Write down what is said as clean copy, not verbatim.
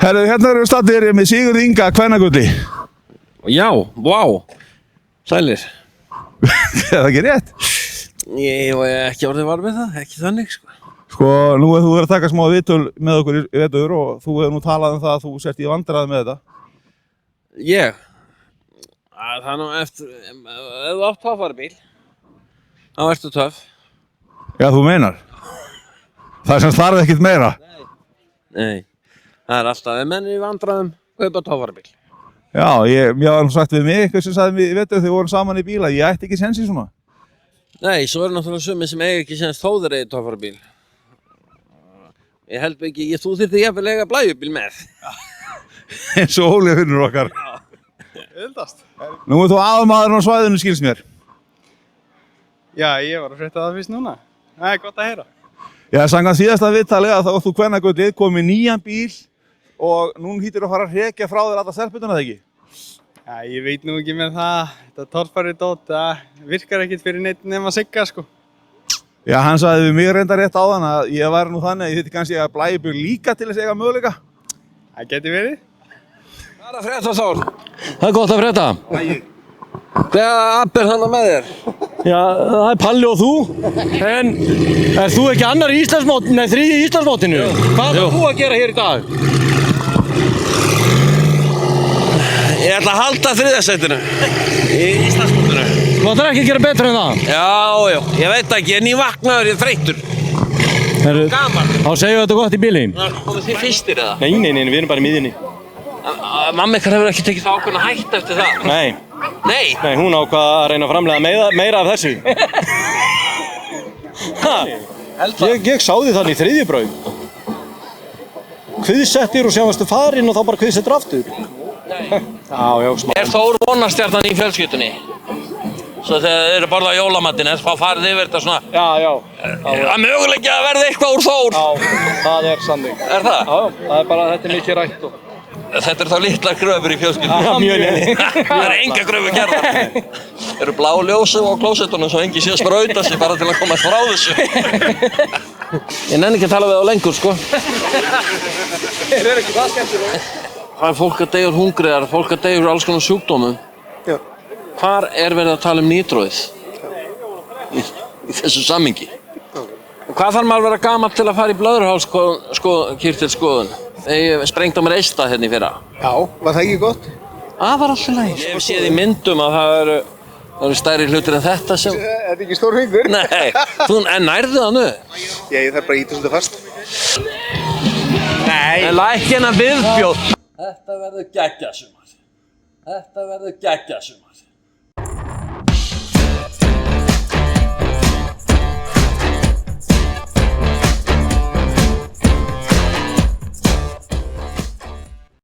Herru, hérna erum við staddir með Sigurð Inga Kvennagulli. Já, vá, sælir. Er það ekki rétt? Ég var ekki orðið var með það, ekki þannig sko. Sko, nú hefur þú verið að taka smá viðtöl með okkur í vetur og þú hefur nú talað um það að þú sért í vandræði með þetta. Ég? Það er nú eftir, ef þú átt torfærabíl, þá ertu töff. Já, þú meinar. Það er sem þarf ekkert meira. Nei, það er alltaf, ef menn er í vandræðum, kaupa torfærabíl. Já, ég var nú sagt við mig, eitthvað sem sagði mér í vetur þegar við vorum saman í bíla, ég ætti ekki sens í svona. Nei, svo er náttúrulega sumir sem eiga ekki sens þó þeir eigi torfærabíl. Ég held ekki, þú þyrfti jafnvel eiga blæjubíl með. Eins og Óli finnur okkar. Öldast. Nú er þú aðalmaðurinn á svæðinu, skils mér. Já, ég var að frétta það fyrst núna. Það er gott að heyra. Já, samkvæmt síðasta viðtali að þá varst þú Kvennagullið, komið með nýjan bíl og nú hlýtur að fara að hrekja frá þér alla stelpurnar, eða ekki? Já, ég veit nú ekki með það. Þetta torfæri dót, það virkar ekkert fyrir neitt nema Sigga, sko. Já, hann sagði við mig reyndar rétt áðan að ég væri nú þannig að ég þyrfti kannski að blæjubíl líka til þess að eiga möguleika. Það geti verið. Hvað er að frétta, Þór? Það er gott að frétta. Hvaða app er þarna með þér? Já, það er Palli og þú. En er þú ekki annar í Íslandsmótinu, nei, þriðji í Íslandsmótinu? Hvað ætlar þú að gera hér í dag? Ég ætla að halda þriðasætinu í Íslandsmótinu. Þú ætlar ekki að gera betur en það? Já, ég veit ekki, ég er nývaknaður, ég er þreyttur. Gaman. Þá segjum við þetta gott í bílinn. Komið þið fyrstir eða? Nei, við erum bara í miðjunni. Mamma ykkar hefur ekki tekið það ákveðna hætt eftir það? Nei. Nei? Nei, hún ákvað að reyna að framleiða meira af þessu. Ég sá því þannig í þriðju braut. Kviðsettir og sjáumstu farinn og þá bara kviðsettir aftur. Já, smá. Er Þór vonarstjarnan í fjölskyldunni? Svo þegar þið eru að borða jólamatinn, þá farið yfir þetta svona... Já. Það möguleiki að verða eitthvað úr Þór. Já, það er sannig. Er það? Já, það er bara, þetta er mikið rætt og... Þetta eru þá litlar gröfur í fjölskyldunni. Já, mjög léleg. Það eru enga gröfur gerðar. Það eru blá ljósum á klósettunum svo engi sé að sprauta sig bara til að komast frá þessu. Ég nenni ekki að tala við þá lengur, sko. Þeir eru ekki það skemmtilega. Það er fólk að deyja úr hungri, það er fólk að deyja úr alls konar sjúkdómum. Já. Hvar er verið að tala um nítróið í þessu samhengi? Hvað þarf maður að vera gamall til að fara í blöðruhálskirtilsskoðun? Þegar ég sprengdi á mér eista hérna í fyrra. Já, var það ekki gott? Það var alltaf læg. Ég hef séð í myndum að það eru stærri hlutir en þetta sem... Þetta er ekki stór hringur. Nei, en nærðu það nú? Já, ég þarf bara að íta svolítið fast. Nei. En lækina viðbjóð. Þetta verður geggjasumar.